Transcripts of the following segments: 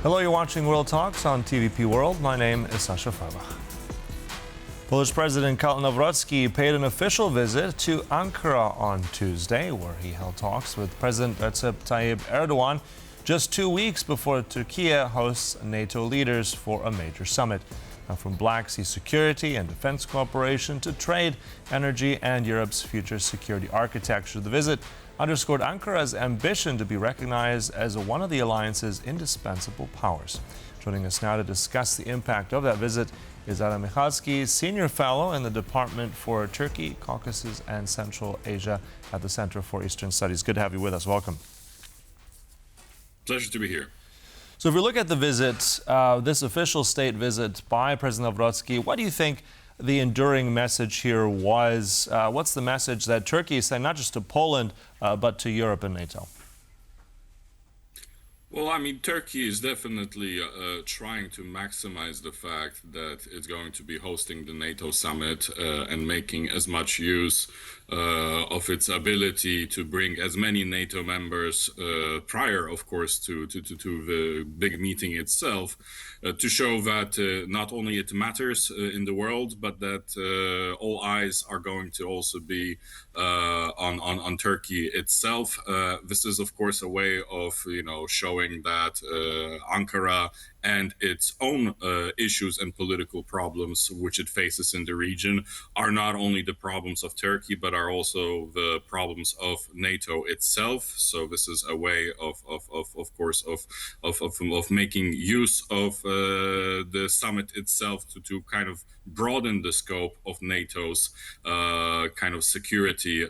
Hello, you're watching World Talks on TVP World. My name is Sascha Fahrbach. Polish President Karol Nawrocki paid an official visit to Ankara on Tuesday, where he held talks with President Recep Tayyip Erdoğan just 2 weeks before Turkey hosts NATO leaders for a major summit. Now, from Black Sea security and defense cooperation to trade, energy, and Europe's future security architecture, the visit underscored Ankara's ambition to be recognized as one of the alliance's indispensable powers. Joining us now to discuss the impact of that visit is Michalski, Senior Fellow in the Department for Turkey, Caucasus, and Central Asia at the Center for Eastern Studies. Good to have you with us. Welcome. Pleasure to be here. So if we look at the visit, this official state visit by President Nawrocki, what do you think the enduring message here was? What's the message that Turkey is saying, not just to Poland, but to Europe and NATO? Well, I mean, Turkey is definitely trying to maximize the fact that it's going to be hosting the NATO summit and making as much use of its ability to bring as many NATO members prior, of course, to the big meeting itself, to show that not only it matters in the world, but that all eyes are going to also be on Turkey itself. This is, of course, a way of, showing that Ankara and its own issues and political problems which it faces in the region are not only the problems of Turkey, but are also the problems of NATO itself. So this is a way of course, of making use of the summit itself to kind of broaden the scope of NATO's kind of security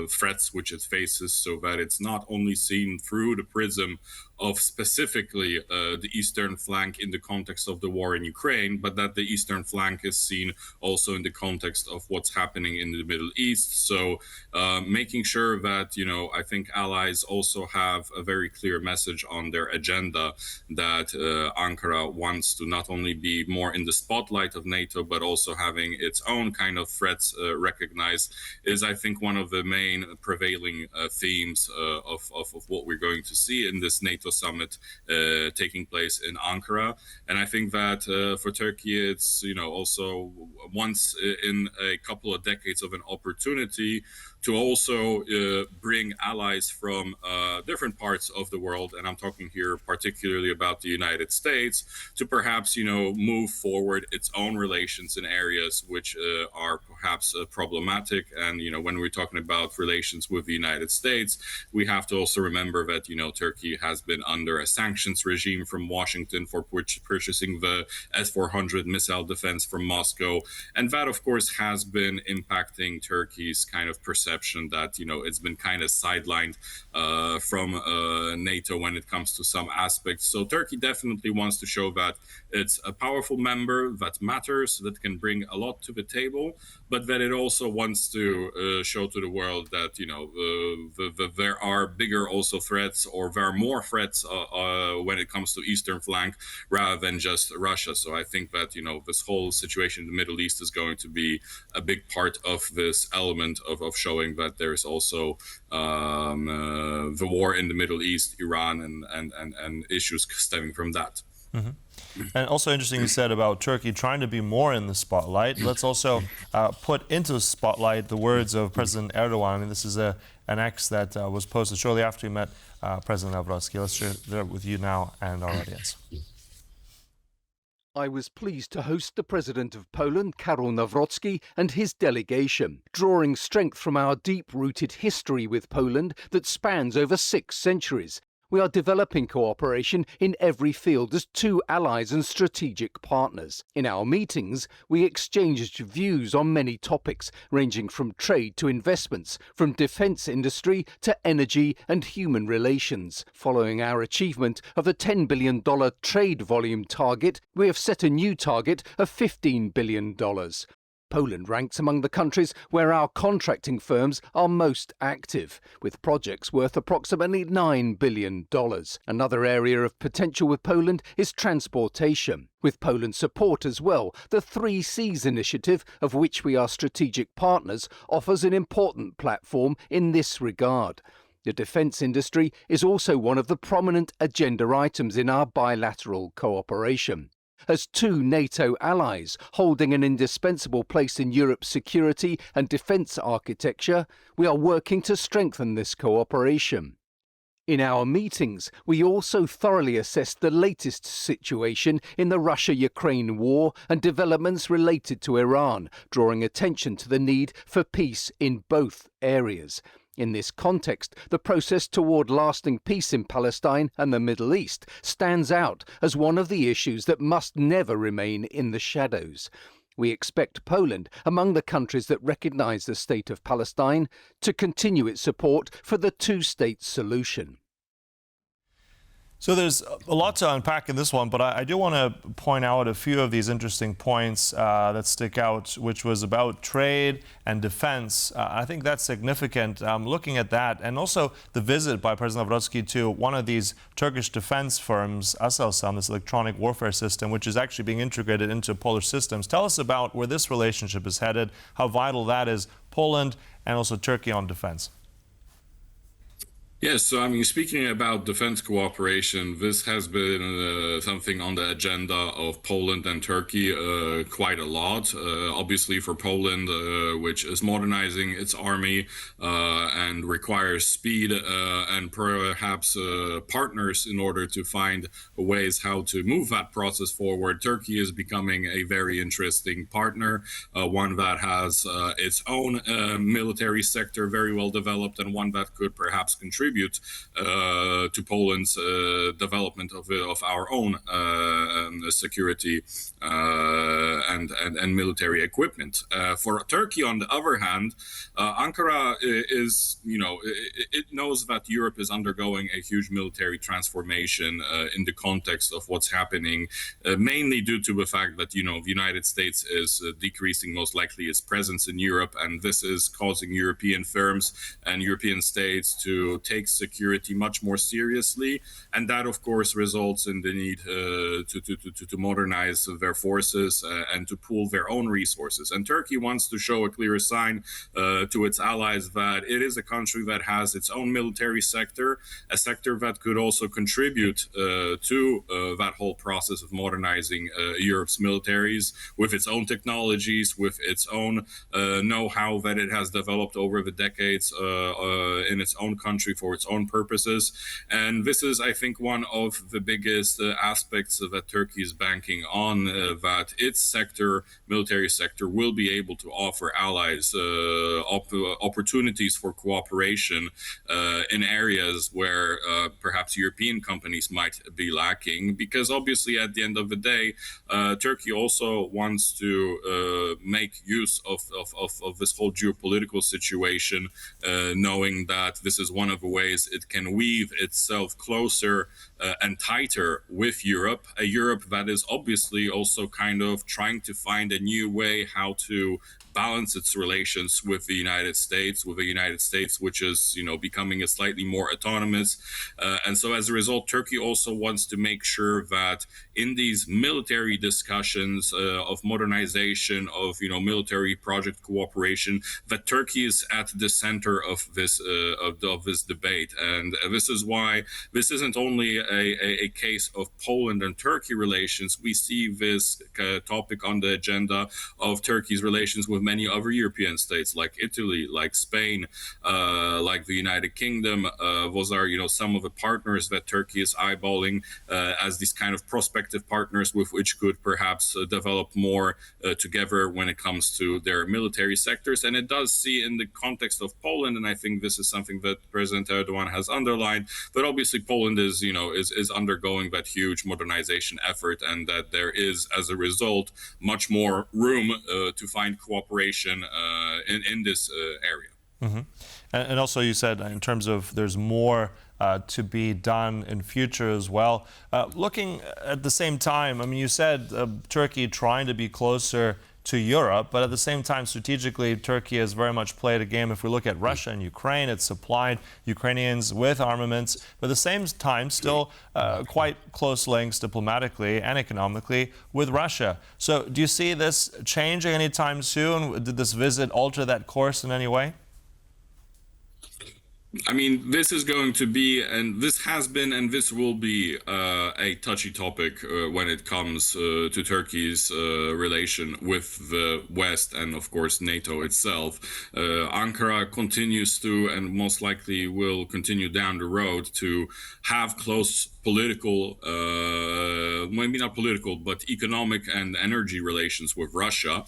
threats which it faces, so that it's not only seen through the prism of specifically the eastern flank in the context of the war in Ukraine, but that the eastern flank is seen also in the context of what's happening in the Middle East. So making sure that, I think allies also have a very clear message on their agenda that Ankara wants to not only be more in the spotlight of NATO, but also having its own kind of threats recognized is, I think, one of the main prevailing themes of what we're going to see in this NATO summit taking place in Ankara. And I think that for Turkey, it's also once in a couple of decades of an opportunity to also bring allies from different parts of the world, and I'm talking here particularly about the United States, to perhaps move forward its own relations in areas which are perhaps problematic. And when we're talking about relations with the United States, we have to also remember that Turkey has been under a sanctions regime from Washington for purchasing the S-400 missile defense from Moscow, and that of course has been impacting Turkey's kind of perception that it's been kind of sidelined from NATO when it comes to some aspects. So Turkey definitely wants to show that it's a powerful member that matters, that can bring a lot to the table, but that it also wants to show to the world that there are bigger also threats, or there are more threats when it comes to eastern flank rather than just Russia. So I think that this whole situation in the Middle East is going to be a big part of this element of showing that there is also the war in the Middle East, Iran, and issues stemming from that. Mm-hmm. And also interesting you said about Turkey trying to be more in the spotlight. Let's also put into the spotlight the words of President Erdoğan. I mean, this is an X that was posted shortly after he met President Nawrocki. Let's share that with you now and our audience. I was pleased to host the President of Poland, Karol Nawrocki, and his delegation, drawing strength from our deep-rooted history with Poland that spans over 6 centuries. We are developing cooperation in every field as two allies and strategic partners. In our meetings, we exchanged views on many topics, ranging from trade to investments, from defence industry to energy and human relations. Following our achievement of the $10 billion trade volume target, we have set a new target of $15 billion. Poland ranks among the countries where our contracting firms are most active, with projects worth approximately $9 billion. Another area of potential with Poland is transportation. With Poland's support as well, the 3 Seas initiative, of which we are strategic partners, offers an important platform in this regard. The defence industry is also one of the prominent agenda items in our bilateral cooperation. As two NATO allies holding an indispensable place in Europe's security and defence architecture, we are working to strengthen this cooperation. In our meetings, we also thoroughly assessed the latest situation in the Russia-Ukraine war and developments related to Iran, drawing attention to the need for peace in both areas. In this context, the process toward lasting peace in Palestine and the Middle East stands out as one of the issues that must never remain in the shadows. We expect Poland, among the countries that recognise the state of Palestine, to continue its support for the two-state solution. So there's a lot to unpack in this one, but I do want to point out a few of these interesting points that stick out, which was about trade and defense. I think that's significant looking at that, and also the visit by President Nawrocki to one of these Turkish defense firms, Aselsan, this electronic warfare system, which is actually being integrated into Polish systems. Tell us about where this relationship is headed, how vital that is, Poland and also Turkey on defense. Yes, so I mean, speaking about defense cooperation, this has been something on the agenda of Poland and Turkey quite a lot. Obviously for Poland, which is modernizing its army and requires speed and perhaps partners in order to find ways how to move that process forward. Turkey is becoming a very interesting partner, one that has its own military sector very well developed, and one that could perhaps contribute to Poland's development of our own security and military equipment. For Turkey, on the other hand, Ankara is, it knows that Europe is undergoing a huge military transformation in the context of what's happening, mainly due to the fact that, the United States is decreasing most likely its presence in Europe, and this is causing European firms and European states to take security much more seriously, and that of course results in the need to modernize their forces and to pool their own resources. And Turkey wants to show a clear sign to its allies that it is a country that has its own military sector, a sector that could also contribute to that whole process of modernizing Europe's militaries with its own technologies, with its own know-how that it has developed over the decades in its own country for its own purposes. And this is, I think, one of the biggest aspects that Turkey is banking on, that its sector, military sector, will be able to offer allies opportunities for cooperation in areas where perhaps European companies might be lacking, because obviously at the end of the day, Turkey also wants to make use of this whole geopolitical situation, knowing that this is one of the ways it can weave itself closer and tighter with Europe, a Europe that is obviously also kind of trying to find a new way how to balance its relations with the United States, which is, becoming a slightly more autonomous. And so as a result, Turkey also wants to make sure that in these military discussions of modernization, of, military project cooperation, that Turkey is at the center of this debate. And this is why this isn't only a case of Poland and Turkey relations. We see this topic on the agenda of Turkey's relations with many other European states, like Italy, like Spain, like the United Kingdom. Those are, some of the partners that Turkey is eyeballing as these kind of prospective partners with which could perhaps develop more together when it comes to their military sectors. And it does see in the context of Poland, and I think this is something that President Erdoğan has underlined, that obviously Poland is, is undergoing that huge modernization effort, and that there is, as a result, much more room to find cooperation in this area. Mm-hmm. And also you said in terms of there's more to be done in future as well. Looking at the same time, I mean, you said Turkey trying to be closer to Europe, but at the same time, strategically, Turkey has very much played a game. If we look at Russia and Ukraine, it's supplied Ukrainians with armaments, but at the same time, still quite close links diplomatically and economically with Russia. So do you see this changing anytime soon? Did this visit alter that course in any way? I mean, this is going to be, and this has been, and this will be a touchy topic when it comes to Turkey's relation with the West and, of course, NATO itself. Ankara continues to, and most likely will continue down the road to have close political, maybe not political, but economic and energy relations with Russia.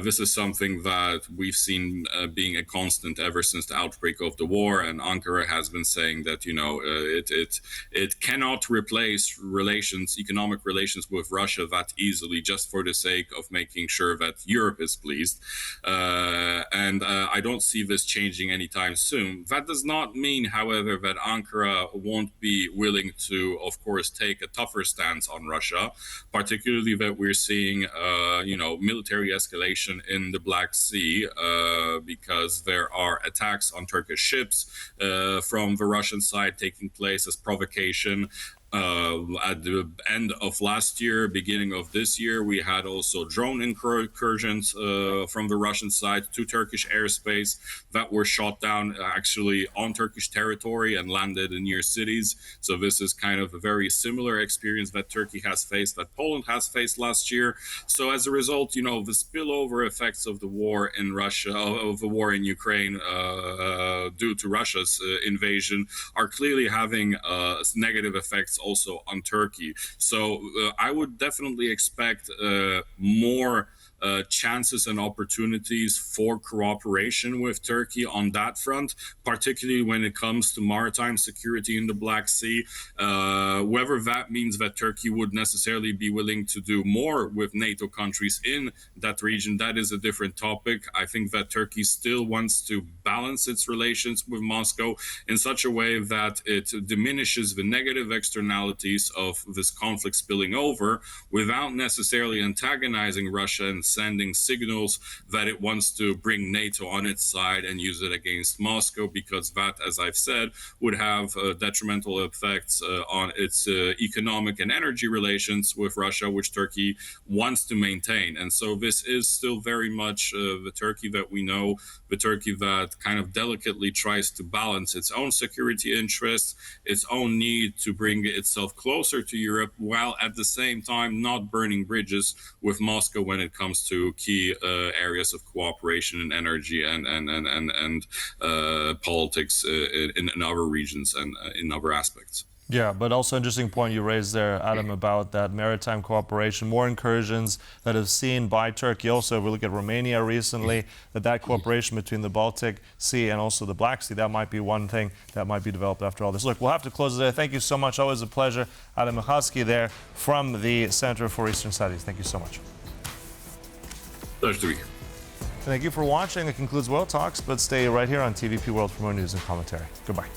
This is something that we've seen being a constant ever since the outbreak of the war, and Ankara has been saying that, you know, it cannot replace relations, economic relations with Russia that easily, just for the sake of making sure that Europe is pleased. And I don't see this changing anytime soon. That does not mean, however, that Ankara won't be willing to, of course, take a tougher stance on Russia, particularly that we're seeing, you know, military escalation in the Black Sea because there are attacks on Turkish ships from the Russian side taking place as provocation. At the end of last year, beginning of this year, we had also drone incursions from the Russian side to Turkish airspace that were shot down actually on Turkish territory and landed in near cities. So this is kind of a very similar experience that Turkey has faced, that Poland has faced last year. So as a result, you know, the spillover effects of the war in Russia, of the war in Ukraine due to Russia's invasion are clearly having negative effects also on Turkey. So I would definitely expect more chances and opportunities for cooperation with Turkey on that front, particularly when it comes to maritime security in the Black Sea. Whether that means that Turkey would necessarily be willing to do more with NATO countries in that region, that is a different topic. I think that Turkey still wants to balance its relations with Moscow in such a way that it diminishes the negative externalities of this conflict spilling over without necessarily antagonizing Russia and sending signals that it wants to bring NATO on its side and use it against Moscow, because that, as I've said, would have detrimental effects on its economic and energy relations with Russia, which Turkey wants to maintain. And so this is still very much the Turkey that we know, the Turkey that kind of delicately tries to balance its own security interests, its own need to bring itself closer to Europe, while at the same time not burning bridges with Moscow when it comes to key areas of cooperation in energy and politics in other regions and in other aspects. Yeah, but also interesting point you raised there, Adam, about that maritime cooperation, more incursions that is seen by Turkey. Also, if we look at Romania recently, that cooperation between the Baltic Sea and also the Black Sea, that might be one thing that might be developed after all this. Look, we'll have to close it there. Thank you so much. Always a pleasure. Adam Michalski there from the Center for Eastern Studies. Thank you so much. Pleasure to be here. Thank you for watching. That concludes World Talks, but stay right here on TVP World for more news and commentary. Goodbye.